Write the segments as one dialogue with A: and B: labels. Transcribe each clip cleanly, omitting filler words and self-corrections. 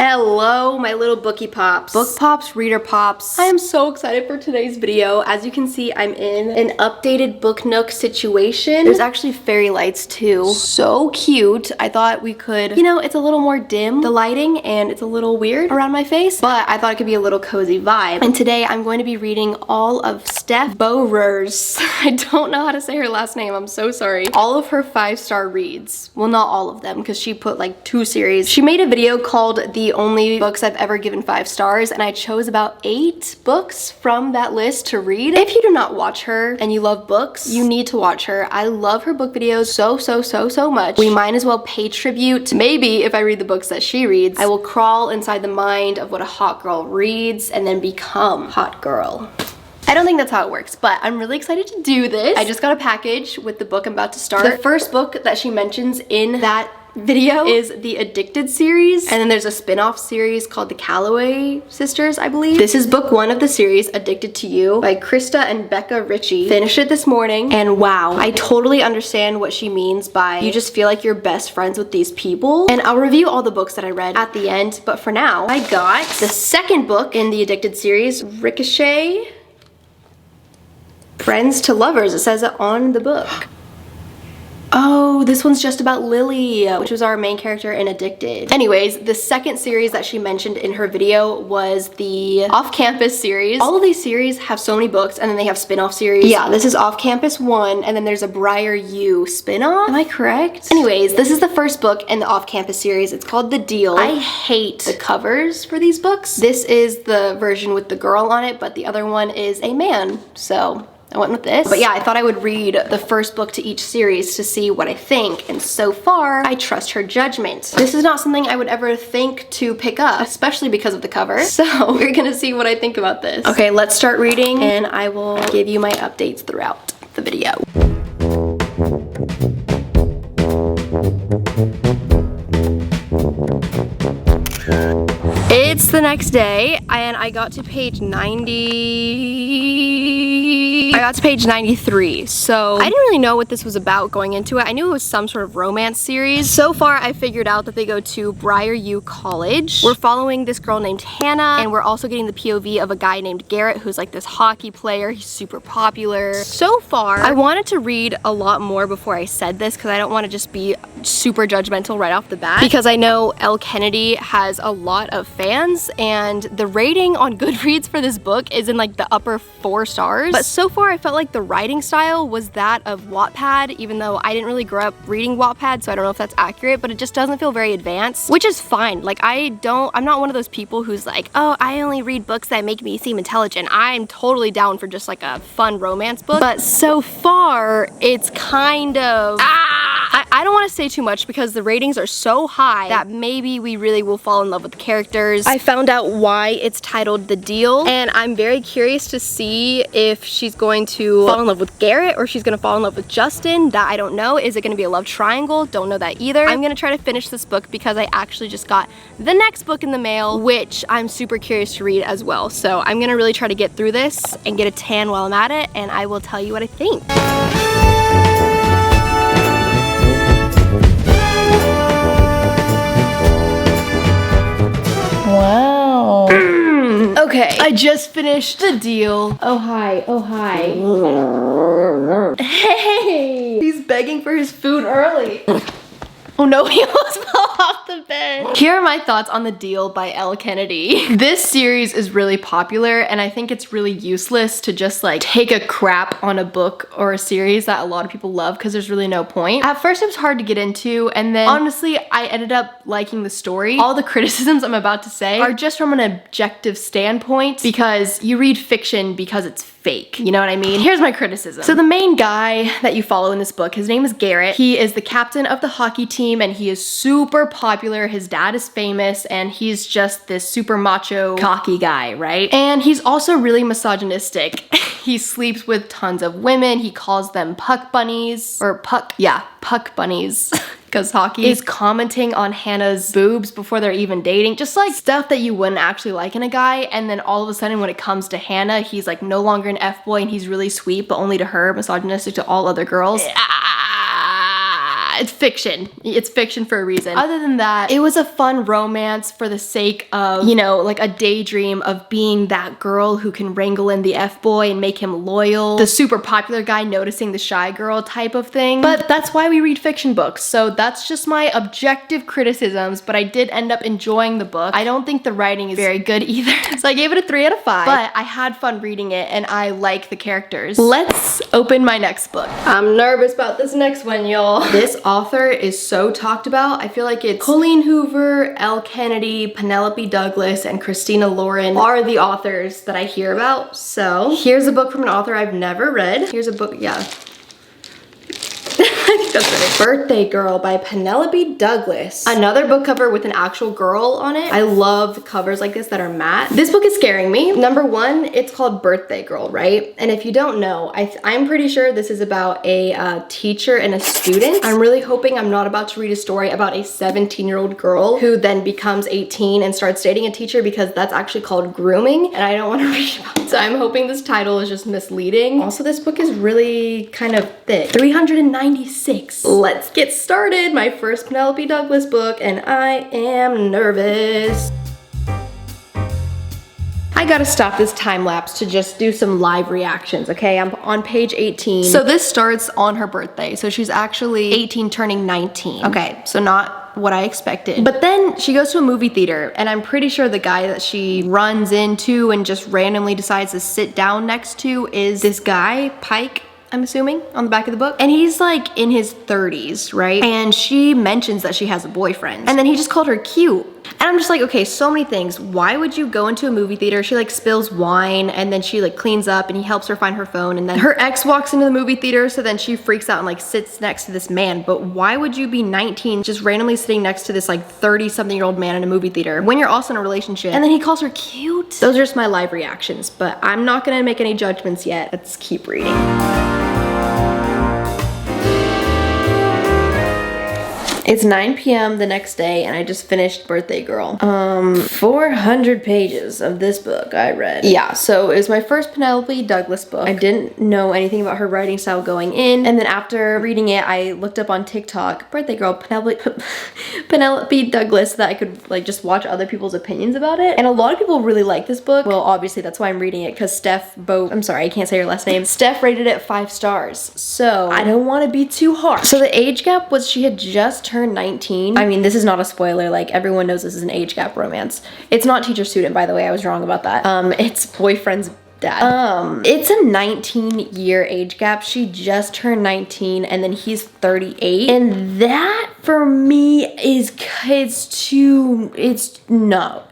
A: Hello, my little bookie pops. Book pops, reader pops. I am so excited for today's video. As you can see, I'm in an updated book nook situation. There's actually fairy lights too. So cute. I thought we could, you know, it's a little more dim, the lighting, and it's a little weird around my face, but I thought it could be a little cozy vibe. And today I'm going to be reading all of Steph bohrer's, I don't know how to say her last name, I'm so sorry. All of her 5-star reads. Well, not all of them, because she put like 2 series. She made a video called The Only Books I've Ever Given 5 Stars, and I chose about 8 books from that list to read. If you do not watch her and you love books, you need to watch her. I love her book videos so much. We might as well pay tribute. Maybe if I read the books that she reads, I will crawl inside the mind of what a hot girl reads and then become hot girl. I don't think that's how it works, but I'm really excited to do this. I just got a package with the book I'm about to start. The first book that she mentions in that video is the Addicted series, and then there's a spin-off series called the Calloway Sisters, I believe. This is book 1 of the series, Addicted to You, by Krista and Becca Ritchie. Finished it this morning, and wow, I totally understand what she means by you just feel like you're best friends with these people. And I'll review all the books that I read at the end, but for now, I got the second book in the Addicted series, Ricochet, Friends to Lovers. It says it on the book. Oh, this one's just about Lily, which was our main character in Addicted. Anyways, the second series that she mentioned in her video was the Off-Campus series. All of these series have so many books, and then they have spin-off series. Yeah, this is Off-Campus 1, and then there's a Briar U spin-off. Am I correct? Anyways, this is the first book in the Off-Campus series. It's called The Deal. I hate the covers for these books. This is the version with the girl on it, but the other one is a man, so I went with this. But yeah, I thought I would read the first book to each series to see what I think, and so far, I trust her judgment. This is not something I would ever think to pick up, especially because of the cover. So we're gonna see what I think about this. Okay, let's start reading, and I will give you my updates throughout the video. It's the next day, and I got to page 90. I got to page 93, so I didn't really know what this was about going into it. I knew it was some sort of romance series. So far, I figured out that they go to Briar U College. We're following this girl named Hannah, and we're also getting the POV of a guy named Garrett, who's like this hockey player. He's super popular. So far, I wanted to read a lot more before I said this, because I don't want to just be super judgmental right off the bat, because I know Elle Kennedy has a lot of fans, and the rating on Goodreads for this book is in like the upper 4 stars. But so far I felt like the writing style was that of Wattpad, even though I didn't really grow up reading Wattpad, so I don't know if that's accurate, but it just doesn't feel very advanced, which is fine. Like I'm not one of those people who's like, oh, I only read books that make me seem intelligent. I'm totally down for just like a fun romance book, but so far it's kind of I don't want to say too much because the ratings are so high that maybe we really will fall in love with the characters. I found out why it's titled The Deal, and I'm very curious to see if she's going to fall in love with Garrett or she's going to fall in love with Justin. That I don't know. Is it going to be a love triangle? Don't know that either. I'm going to try to finish this book because I actually just got the next book in the mail, which I'm super curious to read as well. So I'm going to really try to get through this and get a tan while I'm at it, and I will tell you what I think. Wow. Okay, I just finished The Deal. Oh hi, oh hi. Hey! He's begging for his food early. Oh no, he almost fell off the bed. Here are my thoughts on The Deal by Elle Kennedy. This series is really popular, and I think it's really useless to just like take a crap on a book or a series that a lot of people love, because there's really no point. At first it was hard to get into, and then honestly I ended up liking the story. All the criticisms I'm about to say are just from an objective standpoint, because you read fiction because it's fake, you know what I mean? Here's my criticism. So the main guy that you follow in this book, his name is Garrett. He is the captain of the hockey team, and he is super popular. His dad is famous, and he's just this super macho, cocky guy, right? And he's also really misogynistic. He sleeps with tons of women. He calls them puck bunnies, or puck bunnies. Because hockey is commenting on Hannah's boobs before they're even dating. Just like stuff that you wouldn't actually like in a guy. And then all of a sudden when it comes to Hannah, he's like no longer an F-boy and he's really sweet, but only to her, misogynistic to all other girls. yeah, it's fiction. It's fiction for a reason. Other than that, it was a fun romance for the sake of, you know, like a daydream of being that girl who can wrangle in the F-boy and make him loyal. The super popular guy noticing the shy girl type of thing. But that's why we read fiction books. So that's just my objective criticisms, but I did end up enjoying the book. I don't think the writing is very good either. So I gave it a 3 out of 5, but I had fun reading it and I like the characters. Let's open my next book. I'm nervous about this next one, y'all. This author is so talked about. I feel like it's Colleen Hoover, Elle Kennedy, Penelope Douglas, and Christina Lauren are the authors that I hear about. So here's a book from an author I've never read. Here's a book, yeah. I think that's right. Birthday Girl by Penelope Douglas. Another book cover with an actual girl on it. I love covers like this that are matte. This book is scaring me. Number one, it's called Birthday Girl, right? And if you don't know, I'm pretty sure this is about a teacher and a student. I'm really hoping I'm not about to read a story about a 17-year-old girl who then becomes 18 and starts dating a teacher, because that's actually called grooming, and I don't want to read about it. So I'm hoping this title is just misleading. Also, this book is really kind of thick. 396. Let's get started. My first Penelope Douglas book, and I am nervous. I gotta stop this time lapse to just do some live reactions, okay? I'm on page 18. So this starts on her birthday. So she's actually 18 turning 19. Okay, so not what I expected. But then she goes to a movie theater, and I'm pretty sure the guy that she runs into and just randomly decides to sit down next to is this guy, Pike, I'm assuming, on the back of the book. And he's like in his 30s, right? And she mentions that she has a boyfriend. And then he just called her cute. And I'm just like, okay, so many things. Why would you go into a movie theater? She like spills wine, and then she like cleans up, and he helps her find her phone, and then her ex walks into the movie theater, so then she freaks out and like sits next to this man. But why would you be 19 just randomly sitting next to this like 30-something-year-old man in a movie theater when you're also in a relationship? And then he calls her cute. Those are just my live reactions, but I'm not gonna make any judgments yet. Let's keep reading. It's 9 p.m. the next day, and I just finished Birthday Girl. 400 pages of this book I read. Yeah, so it was my first Penelope Douglas book. I didn't know anything about her writing style going in, and then after reading it, I looked up on TikTok, Birthday Girl, Penelope Douglas, so that I could like just watch other people's opinions about it. And a lot of people really like this book. Well, obviously that's why I'm reading it, because I'm sorry, I can't say her last name. Steph rated it 5 stars. So I don't want to be too harsh. So the age gap was she had just turned 19. I mean, this is not a spoiler, like everyone knows this is an age gap romance. It's not teacher student, by the way, I was wrong about that. It's boyfriend's dad. It's a 19-year age gap. She just turned 19, and then he's 38, and that for me is, it's no.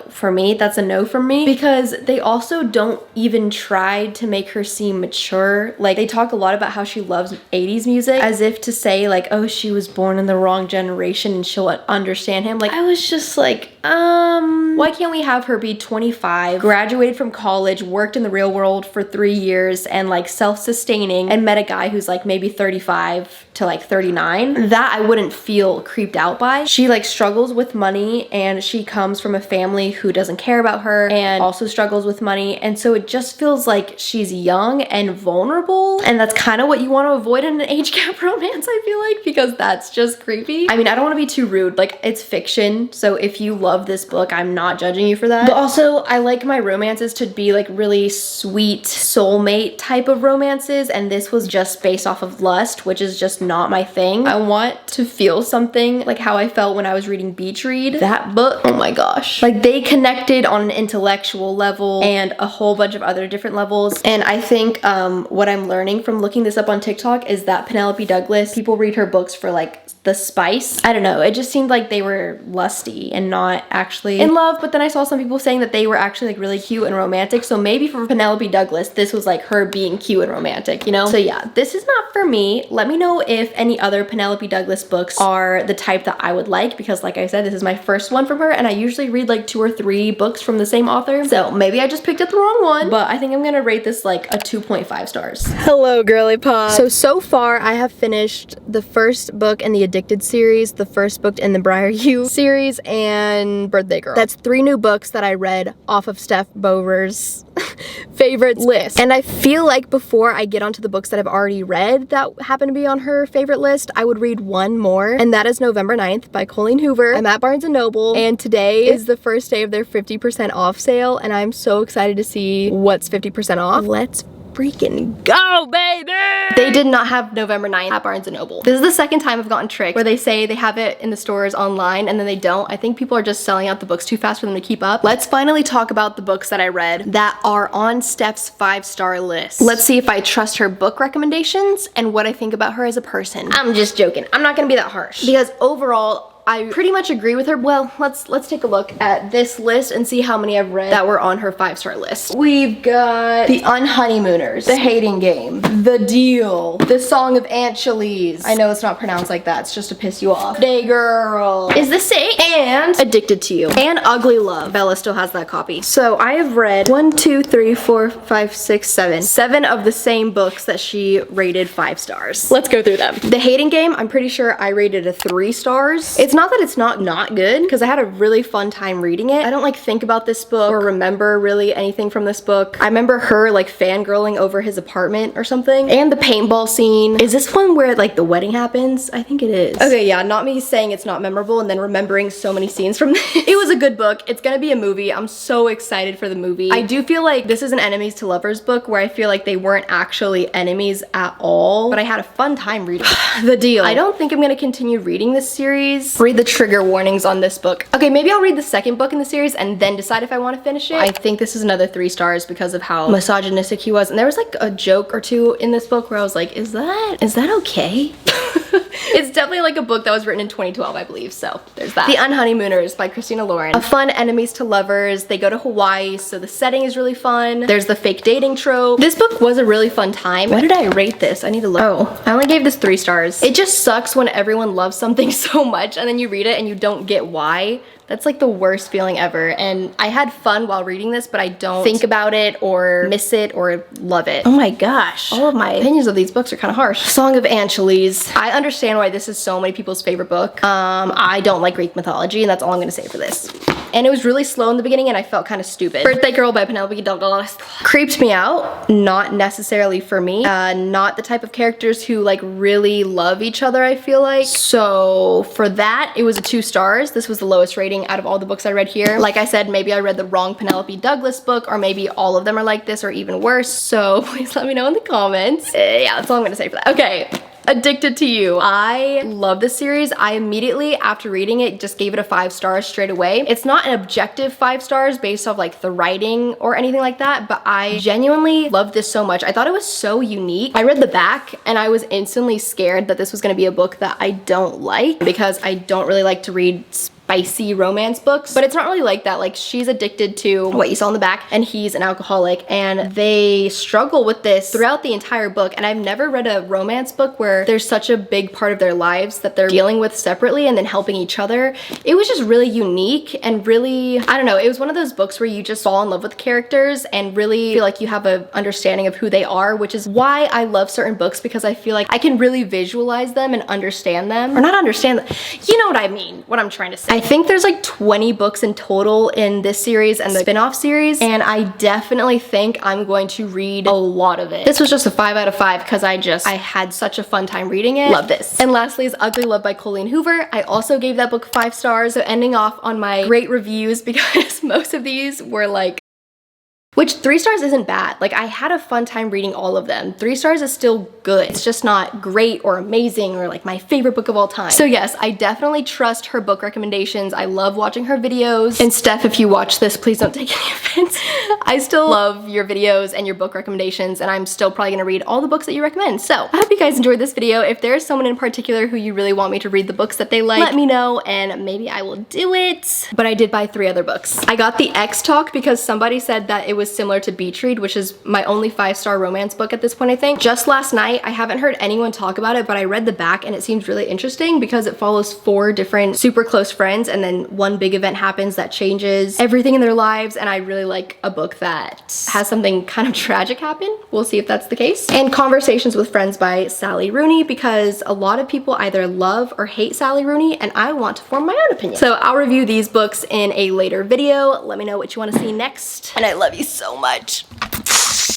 A: For me, that's a no from me, because they also don't even try to make her seem mature. Like, they talk a lot about how she loves 80s music, as if to say like, oh, she was born in the wrong generation and she'll understand him. Like, I was just like, why can't we have her be 25, graduated from college, worked in the real world for 3 years, and like self-sustaining, and met a guy who's like maybe 35 to like 39? That I wouldn't feel creeped out by. She like struggles with money, and she comes from a family who doesn't care about her and also struggles with money, and so it just feels like she's young and vulnerable, and that's kind of what you want to avoid in an age gap romance, I feel like, because that's just creepy. I mean, I don't want to be too rude, like it's fiction, so if you love this book, I'm not judging you for that. But also, I like my romances to be like really sweet soulmate type of romances, and this was just based off of lust, which is just not my thing. I want to feel something like how I felt when I was reading Beach Read. That book, oh my gosh. Like, they connected on an intellectual level and a whole bunch of other different levels. And I think what I'm learning from looking this up on TikTok is that Penelope Douglas, people read her books for like the spice. I don't know, it just seemed like they were lusty and not actually in love, but then I saw some people saying that they were actually like really cute and romantic, so maybe for Penelope Douglas, this was like her being cute and romantic, you know? So yeah, this is not for me. Let me know if any other Penelope Douglas books are the type that I would like, because like I said, this is my first one from her, and I usually read like 2 or 3 books from the same author, so maybe I just picked up the wrong one, but I think I'm gonna rate this like a 2.5 stars. Hello, girly pop. So far, I have finished the first book in the Addicted series, the first book in the Briar You series, and Birthday Girl. That's 3 new books that I read off of Steph bohrer's favorite list. And I feel like before I get onto the books that I've already read that happen to be on her favorite list, I would read one more, and that is November 9th by Colleen Hoover. I'm at Barnes & Noble, and today is the first day of their 50% off sale, and I'm so excited to see what's 50% off. Let's freaking go, baby! They did not have November 9th at Barnes & Noble. This is the second time I've gotten tricked where they say they have it in the stores online and then they don't. I think people are just selling out the books too fast for them to keep up. Let's finally talk about the books that I read that are on Steph's 5-star list. Let's see if I trust her book recommendations and what I think about her as a person. I'm just joking. I'm not gonna be that harsh because overall, I pretty much agree with her. Well, let's take a look at this list and see how many I've read that were on her 5-star list. We've got The Unhoneymooners, The Hating Game, The Deal, The Song of Angeles. I know it's not pronounced like that, it's just to piss you off. Day Girl, Is This Safe? And Addicted to You. And Ugly Love. Bella still has that copy. So I have read 1, 2, 3, 4, 5, 6, 7. 7 of the same books that she rated 5 stars. Let's go through them. The Hating Game, I'm pretty sure I rated a 3 stars. It's not that it's not good, because I had a really fun time reading it. I don't like think about this book or remember really anything from this book. I remember her like fangirling over his apartment or something. And the paintball scene. Is this one where like the wedding happens? I think it is. Okay, yeah, not me saying it's not memorable and then remembering so many scenes from this. It was a good book. It's gonna be a movie. I'm so excited for the movie. I do feel like this is an enemies to lovers book where I feel like they weren't actually enemies at all, but I had a fun time reading it. The Deal. I don't think I'm gonna continue reading this series. Read the trigger warnings on this book. Okay, maybe I'll read the second book in the series and then decide if I want to finish it. I think this is another 3 stars because of how misogynistic he was. And there was like a joke or two in this book where I was like, is that okay? It's definitely like a book that was written in 2012, I believe, so there's that. The Unhoneymooners by Christina Lauren. A fun enemies to lovers. They go to Hawaii, so the setting is really fun. There's the fake dating trope. This book was a really fun time. What did I rate this? I need to look. Oh, I only gave this 3 stars. It just sucks when everyone loves something so much and then you read it and you don't get why. That's like the worst feeling ever, and I had fun while reading this, but I don't think about it or miss it or love it. Oh my gosh, all of my opinions of these books are kind of harsh. Song of Angeles. I understand why this is so many people's favorite book. I don't like Greek mythology, and that's all I'm gonna say for this. And it was really slow in the beginning and I felt kind of stupid. Birthday Girl by Penelope Douglas. Creeped me out. Not necessarily for me. Not the type of characters who like really love each other, I feel like. So for that, it was a 2 stars. This was the lowest rating out of all the books I read here. Like I said, maybe I read the wrong Penelope Douglas book, or maybe all of them are like this or even worse. So please let me know in the comments. Yeah, that's all I'm gonna say for that. Okay. Addicted to You. I love this series. I immediately, after reading it, just gave it a 5 stars straight away. It's not an objective 5 stars based off like the writing or anything like that, but I genuinely loved this so much. I thought it was so unique. I read the back and I was instantly scared that this was gonna be a book that I don't like because I don't really like to read spicy romance books, but it's not really like that. Like, she's addicted to what you saw in the back and he's an alcoholic, and they struggle with this throughout the entire book. And I've never read a romance book where there's such a big part of their lives that they're dealing with separately and then helping each other. It was just really unique and really, I don't know, it was one of those books where you just fall in love with characters and really feel like you have an understanding of who they are, which is why I love certain books, because I feel like I can really visualize them and understand them, or not understand them, you know what I mean, what I'm trying to say. I think there's like 20 books in total in this series and the spin-off series, and I definitely think I'm going to read a lot of it. This was just a 5 out of 5 because I had such a fun time reading it. Love this. And lastly is Ugly Love by Colleen Hoover. I also gave that book 5 stars, so ending off on my great reviews because most of these were like, which 3 stars isn't bad. Like, I had a fun time reading all of them. 3 stars is still good. It's just not great or amazing or like my favorite book of all time. So yes, I definitely trust her book recommendations. I love watching her videos. And Steph, if you watch this, please don't take any offense. I still love your videos and your book recommendations, and I'm still probably gonna read all the books that you recommend. So I hope you guys enjoyed this video. If there's someone in particular who you really want me to read the books that they like, let me know and maybe I will do it. But I did buy 3 other books. I got the X Talk because somebody said that it was similar to Beach Read, which is my only 5-star romance book at this point, I think. Just last night, I haven't heard anyone talk about it, but I read the back and it seems really interesting because it follows 4 different super close friends, and then one big event happens that changes everything in their lives, and I really like a book that has something kind of tragic happen. We'll see if that's the case. And Conversations with Friends by Sally Rooney, because a lot of people either love or hate Sally Rooney, and I want to form my own opinion. So I'll review these books in a later video. Let me know what you want to see next, and I love you so so much.